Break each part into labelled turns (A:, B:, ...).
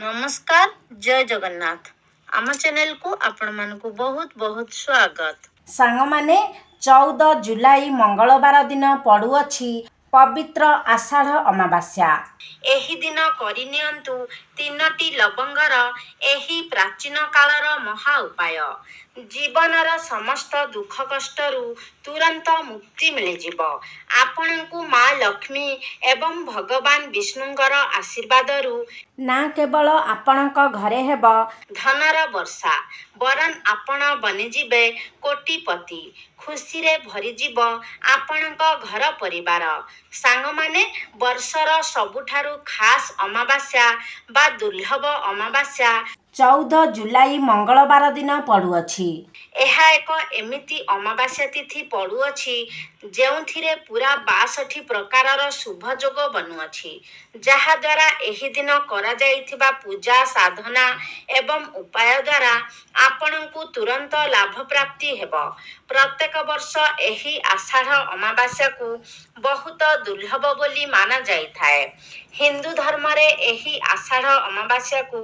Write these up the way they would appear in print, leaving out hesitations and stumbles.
A: नमस्कार जय जगन्नाथ आम चैनल को आपण मानकु बहुत बहुत स्वागत।
B: सांग माने 14 जुलाई मंगलवार दिन पड़ुअछि पवित्र आषाढ़ अमावास्या।
A: एही दिन करिनियंतु तीनोटी लवंगर एही प्राचीन कालर महा उपाय जीवनर समस्त दुख कष्टरू तुरंत मुक्ति मिलिजिब। आपणकु माँ लक्ष्मी एवं भगवान विष्णुंकर आशीर्वादरू
B: ना केवल आपणक घरे हेब
A: धनर वर्षा वरन आपण बनिजिबे कोटिपति खुशी रे भरीजिब आपणक घर परिवार। सांग माने वर्षर सबुठारु खास अमावास्या बा दुर्लभ अमावास्या
B: 14 जुलाई मंगलवार दिन पड़ुअछि।
A: ଏହା ଏକ ଏମିତି ଅମାବାସ୍ୟା ତିଥି ପଡୁଅଛି ଯେଉଁଥିରେ ପୁରା 62 ପ୍ରକାରର ଶୁଭ ଯୋଗ ବନୁଅଛି, ଯାହାଦ୍ୱାରା ଏହି ଦିନ କରାଯାଇଥିବା ପୂଜା ସାଧନା ଏବଂ ଉପାୟ ଦ୍ୱାରା ଆପଣଙ୍କୁ ତୁରନ୍ତ ଲାଭ ପ୍ରାପ୍ତି ହେବ। ପ୍ରତ୍ୟେକ ବର୍ଷ ଏହି ଆଷାଢ଼ ଅମାବାସ୍ୟାକୁ ବହୁତ ଦୁର୍ଲଭ ବୋଲି ମାନାଯାଇଥାଏ। ହିନ୍ଦୁ ଧର୍ମରେ ଏହି ଆଷାଢ଼ ଅମାବାସ୍ୟାକୁ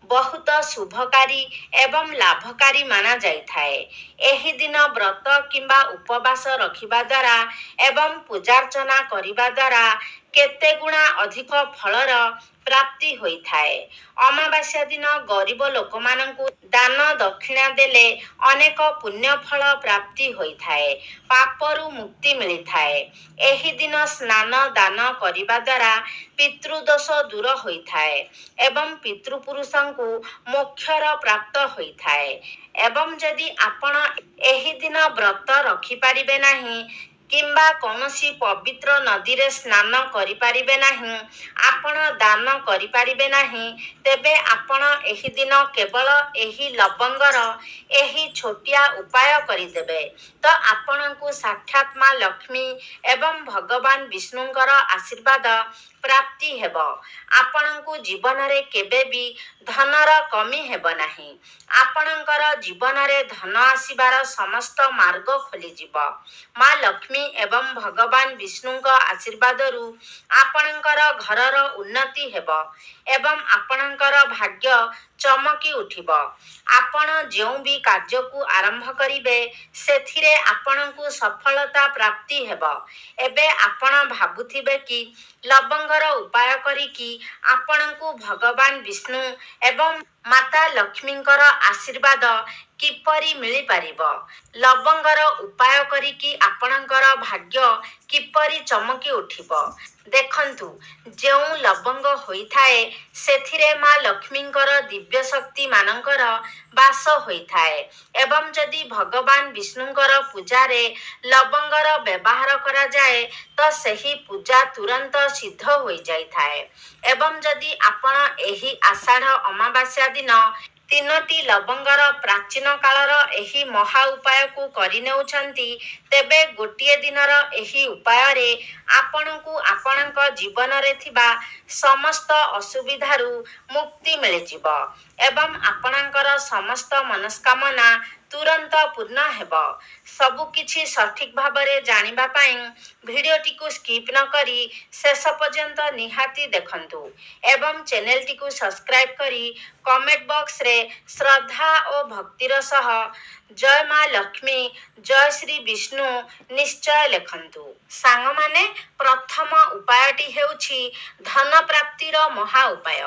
A: ବହୁତ ଶୁଭକାରୀ ଏବଂ ଲାଭକାରୀ ମାନାଯାଇଥାଏ। ଏହି ଦିନ ବ୍ରତ କିମ୍ବା ଉପବାସ ରଖିବା ଦ୍ୱାରା ଏବଂ ପୂଜାର୍ଚ୍ଚନା କରିବା ଦ୍ୱାରା କେତେ ଗୁଣା ଅଧିକ ଫଳର ପ୍ରାପ୍ତି ହୋଇଥାଏ। ଅମାବାସ୍ୟା ଦିନ ଗରିବ ଲୋକମାନଙ୍କୁ ଦାନ ଦକ୍ଷିଣା ଦେଲେ ଅନେକ ପୁଣ୍ୟ ଫଳ ପ୍ରାପ୍ତି ହୋଇଥାଏ, ପାପରୁ ମୁକ୍ତି ମିଳିଥାଏ। ଏହି ଦିନ ସ୍ନାନ ଦାନ କରିବା ଦ୍ୱାରା ପିତୃଦୋଷ ଦୂର ହୋଇଥାଏ ଏବଂ ପିତୃପୁରୁଷଙ୍କୁ ମୋକ୍ଷର ପ୍ରାପ୍ତ ହୋଇଥାଏ। ଏବଂ ଯଦି ଆପଣ ଏହି ଦିନ ବ୍ରତ ରଖିପାରିବେ ନାହିଁ କିମ୍ବା କୌଣସି ପବିତ୍ର ନଦୀରେ ସ୍ନାନ କରିପାରିବେ ନାହିଁ, ଆପଣ ଦାନ କରିପାରିବେ ନାହିଁ, ତେବେ ଆପଣ ଏହି ଦିନ କେବଳ ଏହି ଲବଙ୍ଗର ଏହି ଛୋଟିଆ ଉପାୟ କରିଦେବେ ତ ଆପଣଙ୍କୁ ସାକ୍ଷାତ ମା ଲକ୍ଷ୍ମୀ ଏବଂ ଭଗବାନ ବିଷ୍ଣୁଙ୍କର ଆଶୀର୍ବାଦ ପ୍ରାପ୍ତି ହେବ। ଆପଣଙ୍କୁ ଜୀବନରେ କେବେ ବି ଧନର କମି ହେବ ନାହିଁ। ଆପଣଙ୍କର ଜୀବନରେ ଧନ ଆସିବାର ସମସ୍ତ ମାର୍ଗ ଖୋଲିଯିବ। ମା ଲକ୍ଷ୍ମୀ ଏବଂ ଭଗବାନ ବିଷ୍ଣୁଙ୍କ ଆଶୀର୍ବାଦରୁ ଆପଣଙ୍କର ଘରର ଉନ୍ନତି ହେବ ଏବଂ ଆପଣଙ୍କର ଭାଗ୍ୟ ଚମକି ଉଠିବ। ଆପଣ ଯେଉଁ ବି କାର୍ଯ୍ୟକୁ ଆରମ୍ଭ କରିବେ ସେଥିରେ ଆପଣଙ୍କୁ ସଫଳତା ପ୍ରାପ୍ତି ହେବ। ଏବେ ଆପଣ ଭାବୁଥିବେ କି ଲବଙ୍ଗର ଉପାୟ କରିକି ଆପଣଙ୍କୁ ଭଗବାନ ବିଷ୍ଣୁ ଏବଂ ମାତା ଲକ୍ଷ୍ମୀଙ୍କର ଆଶୀର୍ବାଦ କିପରି ମିଳିପାରିବ? ଲବଙ୍ଗର ଉପାୟ କରିକି ଆପଣଙ୍କର ଭାଗ୍ୟ କିପରି ଚମକି ଉଠିବ? ଦେଖନ୍ତୁ, ଯେଉଁ ଲବଙ୍ଗ ହୋଇଥାଏ ସେଥିରେ ମା ଲକ୍ଷ୍ମୀଙ୍କର ଦିବ୍ୟ ଶକ୍ତି ମାନଙ୍କର ବାସ ହୋଇଥାଏ ଏବଂ ଯଦି ଭଗବାନ ବିଷ୍ଣୁଙ୍କର ପୂଜାରେ ଲବଙ୍ଗର ବ୍ୟବହାର କରାଯାଏ ତ ସେହି ପୂଜା ତୁରନ୍ତ ସିଦ୍ଧ ହୋଇଯାଇଥାଏ। ଏବଂ ଯଦି ଆପଣ ଏହି ଆଷାଢ଼ ଅମାବାସ୍ୟା ଦିନ ତିନୋଟି ଲବଙ୍ଗର ପ୍ରାଚୀନ କାଳର ଏହି ମହା ଉପାୟକୁ କରିନେଉଛନ୍ତି, ତେବେ ଗୋଟିଏ ଦିନର ଏହି ଉପାୟରେ ଆପଣଙ୍କୁ ଆପଣଙ୍କ ଜୀବନରେ ଥିବା ସମସ୍ତ ଅସୁବିଧାରୁ ମୁକ୍ତି ମିଳିଯିବ ଏବଂ ଆପଣଙ୍କର ସମସ୍ତ ମନସ୍କାମନା ତୁରନ୍ତ ପୂର୍ଣ୍ଣ ହେବ। ସବୁ କିଛି ସଠିକ ଭାବରେ ଜାଣିବା ପାଇଁ ଭିଡ଼ିଓଟିକୁ ସ୍କିପ୍ ନ କରି ଶେଷ ପର୍ଯ୍ୟନ୍ତ ନିହାତି ଦେଖନ୍ତୁ ଏବଂ ଚ୍ୟାନେଲଟିକୁ ସବସ୍କ୍ରାଇବ୍ କରି କମେଣ୍ଟ ବକ୍ସରେ ଶ୍ରଦ୍ଧା ଓ ଭକ୍ତିର ସହ ଜୟ ମା ଲକ୍ଷ୍ମୀ ଜୟ ଶ୍ରୀ ବିଷ୍ଣୁ ନିଶ୍ଚୟ ଲେଖନ୍ତୁ। ସାଙ୍ଗମାନେ, ପ୍ରଥମ ଉପାୟଟି ହେଉଛି ଧନ ପ୍ରାପ୍ତିର ମହା ଉପାୟ।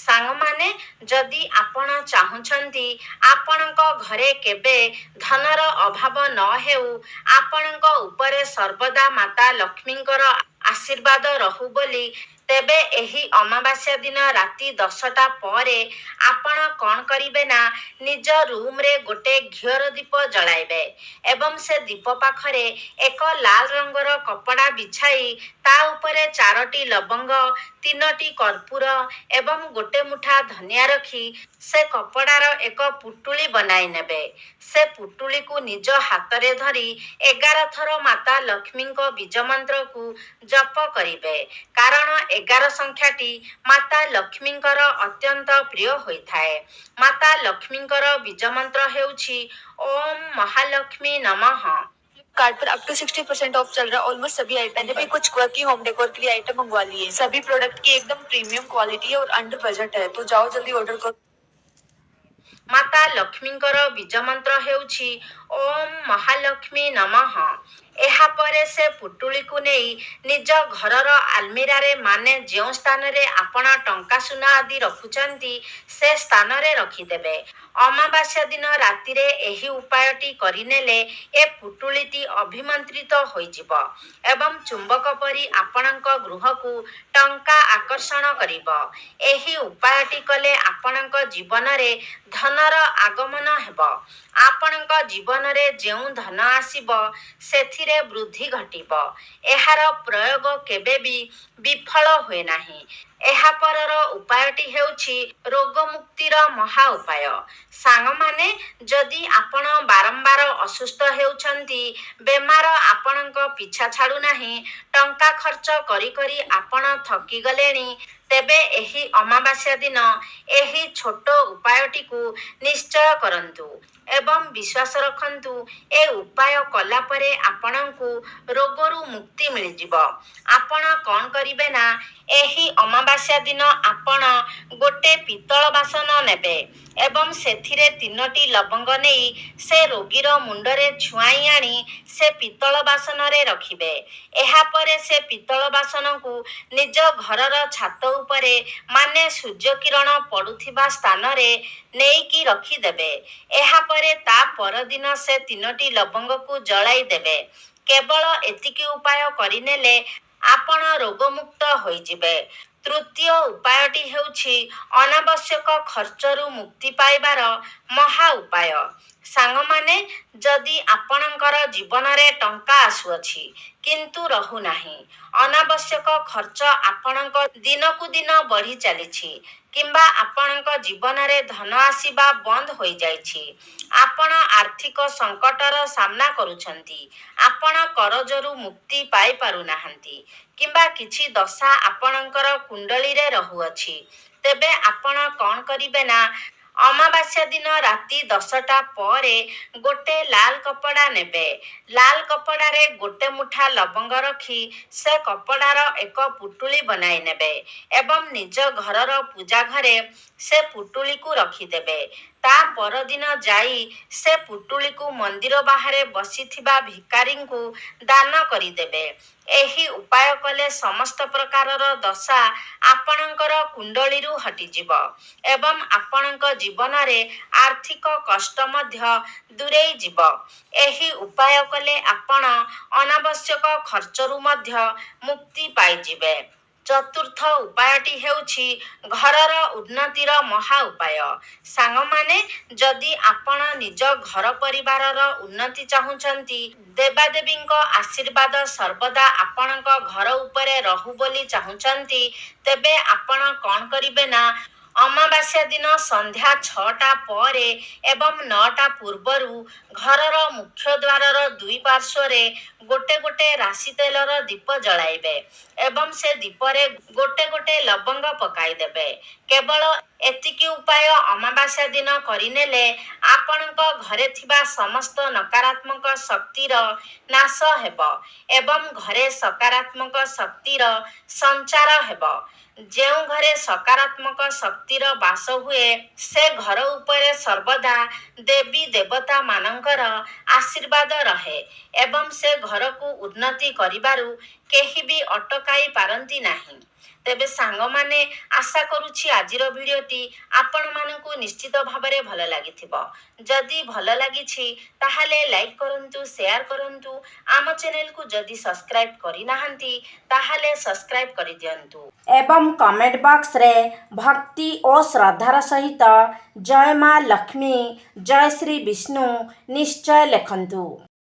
A: ସାଙ୍ଗମାନେ, ଯଦି ଆପଣ ଚାହୁଁଛନ୍ତି ଆପଣଙ୍କ ଘରେ କେବେ ଧନର ଅଭାବ ନ ହେଉ, ଆପଣଙ୍କ ଉପରେ ସର୍ବଦା ମାତା ଲକ୍ଷ୍ମୀଙ୍କର ଆଶୀର୍ବାଦ ରହୁ ବୋଲି, ତେବେ ଏହି ଅମାବାସ୍ୟା ଦିନ ରାତି 10ଟା ପରେ ଆପଣ କ'ଣ କରିବେ ନା ନିଜ ରୁମରେ ଗୋଟେ ଘିଅର ଦୀପ ଜଳାଇବେ ଏବଂ ସେ ଦୀପ ପାଖରେ ଏକ ଲାଲ ରଙ୍ଗର କପଡ଼ା ବିଛାଇ ତା ଉପରେ 4ଟି ଲବଙ୍ଗ, 3ଟି କର୍ପୂର ଏବଂ ଗୋଟେ ମୁଠା ଧନିଆ ରଖି ସେ କପଡ଼ାର ଏକ ପୁଟୁଳି ବନାଇ ନେବେ। ସେ ପୁଟୁଳିକୁ ନିଜ ହାତରେ ଧରି 11 ଥର ମାତା ଲକ୍ଷ୍ମୀଙ୍କ ବୀଜ ମନ୍ତ୍ରକୁ ଜପ କରିବେ, କାରଣ 11 ସଂଖ୍ୟାଟି ମାତା ଲକ୍ଷ୍ମୀଙ୍କର ଅତ୍ୟନ୍ତ ପ୍ରିୟ ହୋଇଥାଏ। ମାତା ଲକ୍ଷ୍ମୀଙ୍କର ବୀଜ ମନ୍ତ୍ର ହେଉଛି ଓମ୍ ମହାଲକ୍ଷ୍ମୀ ନମଃ।
C: कार्ड पर अप टू 60% ऑफ चल रहा है ऑलमोस्ट सभी आइटम। मैंने भी कुछ क्वर्की होम डेकोर के लिए आइटम मंगवा लिए। सभी प्रोडक्ट की एकदम प्रीमियम क्वालिटी है और अंडर बजट है, तो जाओ जल्दी ऑर्डर करो।
A: ମାତା ଲକ୍ଷ୍ମୀଙ୍କର ବୀଜ ମନ୍ତ୍ର ହେଉଛି ଓମ୍ ମହାଲକ୍ଷ୍ମୀ ନମଃ। ଏହାପରେ ସେ ପୁଟୁଳିକୁ ନେଇ ନିଜ ଘରର ଆଲମିରାରେ ମାନେ ଯେଉଁ ସ୍ଥାନରେ ଆପଣ ଟଙ୍କା ସୁନା ଆଦି ରଖୁଛନ୍ତି ସେ ସ୍ଥାନରେ ରଖିଦେବେ। ଅମାବାସ୍ୟା ଦିନ ରାତିରେ ଏହି ଉପାୟଟି କରିନେଲେ ଏ ପୁଟୁଳିଟି ଅଭିମନ୍ତ୍ରିତ ହୋଇଯିବ ଏବଂ ଚୁମ୍ବକ ପରି ଆପଣଙ୍କ ଗୃହକୁ ଟଙ୍କା ଆକର୍ଷଣ କରିବ। ଏହି ଉପାୟଟି କଲେ ଆପଣଙ୍କ ଜୀବନରେ ଧନର ଆଗମନ ହେବ। ଆପଣଙ୍କ ଜୀବନରେ ଯେଉଁ ଧନ ଆସିବ ସେଥିରେ ବୃଦ୍ଧି ଘଟିବ। ଏହାର ପ୍ରୟୋଗ କେବେ ବି ବିଫଳ ହୁଏ ନାହିଁ। ଏହାପରର ଉପାୟଟି ହେଉଛି ରୋଗମୁକ୍ତିର ମହା ଉପାୟ। ସାଙ୍ଗମାନେ, ଯଦି ଆପଣ ବାରମ୍ବାର ଅସୁସ୍ଥ ହେଉଛନ୍ତି, ବେମାର ଆପଣଙ୍କ ପିଛା ଛାଡୁନାହିଁ, ଟଙ୍କା ଖର୍ଚ୍ଚ କରି କରି ଆପଣ ଥକିଗଲେଣି, ତେବେ ଏହି ଅମାବାସ୍ୟା ଦିନ ଏହି ଛୋଟ ଉପାୟଟିକୁ ନିଶ୍ଚୟ କରନ୍ତୁ ଏବଂ ବିଶ୍ୱାସ ରଖନ୍ତୁ ଏ ଉପାୟ କଲା ପରେ ଆପଣଙ୍କୁ ରୋଗରୁ ମୁକ୍ତି ମିଳିଯିବ। ଆପଣ କ'ଣ କରିବେ ନା, ଏହି ଅମାବାସ୍ୟା ଦିନ ଆପଣ ଗୋଟେ ପିତ୍ତଳ ବାସନ ନେବେ ଏବଂ ସେଥିରେ 3ଟି ଲବଙ୍ଗ ନେଇ ସେ ରୋଗୀର ମୁଣ୍ଡରେ ଛୁଆଇ ଆଣି ସେ ପିତ୍ତଳ ବାସନରେ ରଖିବେ। ଏହାପରେ ସେ ପିତ୍ତଳ ବାସନକୁ ନିଜ ଘରର ଛାତ ଉପରେ ମାନେ ସୂର୍ଯ୍ୟକିରଣ ପଡୁଥିବା ସ୍ଥାନରେ ନେଇକି ରଖିଦେବେ। ଏହାପରେ ତା ପରଦିନ ସେ 3ଟି ଲବଙ୍ଗକୁ ଜଳାଇ ଦେବେ। କେବଳ ଏତିକି ଉପାୟ କରିନେଲେ ଆପଣ ରୋଗମୁକ୍ତ ହୋଇଯିବେ। ତୃତୀୟ ଉପାୟଟି ହେଉଛି ଅନାବଶ୍ୟକ ଖର୍ଚ୍ଚରୁ ମୁକ୍ତି ପାଇବାର ମହା ଉପାୟ। ସାଙ୍ଗମାନେ, ଯଦି ଆପଣଙ୍କର ଜୀବନରେ ଟଙ୍କା ଆସୁଅଛି କିନ୍ତୁ ରହୁନାହିଁ, ଅନାବଶ୍ୟକ ଖର୍ଚ୍ଚ ଆପଣଙ୍କ ଦିନକୁ ଦିନ ବଢ଼ି ଚାଲିଛି କିମ୍ବା ଆପଣଙ୍କ ଜୀବନରେ ଧନ ଆସିବା ବନ୍ଦ ହୋଇଯାଇଛି, ଆପଣ ଆର୍ଥିକ ସଙ୍କଟର ସାମ୍ନା କରୁଛନ୍ତି, ଆପଣ କରଜରୁ ମୁକ୍ତି ପାଇପାରୁନାହାନ୍ତି କିମ୍ବା କିଛି ଦଶା ଆପଣଙ୍କର କୁଣ୍ଡଳୀରେ ରହୁଅଛି, ତେବେ ଆପଣ କ'ଣ କରିବେ ନା, ଅମାବାସ୍ୟା ଦିନ ରାତି 10ଟା ପରେ ଗୋଟେ ଲାଲ କପଡ଼ା ନେବେ। ଲାଲ କପଡ଼ାରେ ଗୋଟେ ମୁଠା ଲବଙ୍ଗ ରଖି ସେ କପଡ଼ାର ଏକ ପୁଟୁଳି ବନାଇ ନେବେ ଏବଂ ନିଜ ଘରର ପୂଜା ଘରେ ସେ ପୁଟୁଳିକୁ ରଖିଦେବେ। ତା ପରଦିନ ଯାଇ ସେ ପୁଟୁଳିକୁ ମନ୍ଦିର ବାହାରେ ବସିଥିବା ଭିକାରୀଙ୍କୁ ଦାନ କରିଦେବେ। ଏହି ଉପାୟ କଲେ ସମସ୍ତ ପ୍ରକାରର ଦଶା ଆପଣଙ୍କର କୁଣ୍ଡଳୀରୁ ହଟିଯିବ ଏବଂ ଆପଣଙ୍କ ଜୀବନରେ ଆର୍ଥିକ କଷ୍ଟ ମଧ୍ୟ ଦୂରେଇ ଯିବ। ଏହି ଉପାୟ କଲେ ଆପଣ ଅନାବଶ୍ୟକ ଖର୍ଚ୍ଚରୁ ମଧ୍ୟ ମୁକ୍ତି ପାଇଯିବେ। ଚତୁର୍ଥ ଉପାୟଟି ହେଉଛି ଘରର ଉନ୍ନତିର ମହା ଉପାୟ। ସାଙ୍ଗମାନେ, ଯଦି ଆପଣ ନିଜ ଘର ପରିବାରର ଉନ୍ନତି ଚାହୁଁଛନ୍ତି, ଦେବାଦେବୀଙ୍କ ଆଶୀର୍ବାଦ ସର୍ବଦା ଆପଣଙ୍କ ଘର ଉପରେ ରହୁ ବୋଲି ଚାହୁଁଛନ୍ତି, ତେବେ ଆପଣ କ'ଣ କରିବେ ନା, ଅମାବାସ୍ୟା ଦିନ ସନ୍ଧ୍ୟା 6ଟା ପରେ ଏବଂ 9ଟା ପୂର୍ବରୁ ଘରର ମୁଖ୍ୟ ଦ୍ୱାରର ଦୁଇ ପାର୍ଶ୍ୱରେ ଗୋଟେ ଗୋଟେ ରାଶି ତେଲର ଦୀପ ଜଳାଇବେ ଏବଂ ସେ ଦୀପରେ ଗୋଟେ ଗୋଟେ ଲବଙ୍ଗ ପକାଇଦେବେ। କେବଳ ଏତିକି ଉପାୟ ଅମାବାସ୍ୟା ଦିନ କରିନେଲେ ଆପଣଙ୍କ ଘରେ ଥିବା ସମସ୍ତ ନକାରାତ୍ମକ ଶକ୍ତିର ନାଶ ହେବ ଏବଂ ଘରେ ସକାରାତ୍ମକ ଶକ୍ତିର ସଞ୍ଚାର ହେବ। ଯେଉଁ ଘରେ ସକାରାତ୍ମକ ଶକ୍ତିର ବାସ ହୁଏ, ସେ ଘର ଉପରେ ସର୍ବଦା ଦେବୀ ଦେବତା ମାନଙ୍କର ଆଶୀର୍ବାଦ ରହେ ଏବଂ ସେ ଘରକୁ ଉନ୍ନତି କରିବାରୁ କେହି ବି ଅଟକାଇ ପାରନ୍ତି ନାହିଁ। ତେବେ ସାଙ୍ଗମାନେ, ଆଶା କରୁଛି ଆଜିର ଭିଡ଼ିଓଟି ଆପଣମାନଙ୍କୁ ନିଶ୍ଚିତ ଭାବରେ ଭଲ ଲାଗିଥିବ। ଯଦି ଭଲ ଲାଗିଛି ତାହେଲେ ଲାଇକ୍ କରନ୍ତୁ, ସେୟାର କରନ୍ତୁ। ଆମ ଚ୍ୟାନେଲକୁ ଯଦି ସବସ୍କ୍ରାଇବ୍ କରିନାହାନ୍ତି ତାହେଲେ ସବସ୍କ୍ରାଇବ୍ କରିଦିଅନ୍ତୁ
B: ଏବଂ କମେଣ୍ଟ ବକ୍ସରେ ଭକ୍ତି ଓ ଶ୍ରଦ୍ଧାର ସହିତ ଜୟ ମା ଲକ୍ଷ୍ମୀ, ଜୟ ଶ୍ରୀ ବିଷ୍ଣୁ ନିଶ୍ଚୟ ଲେଖନ୍ତୁ।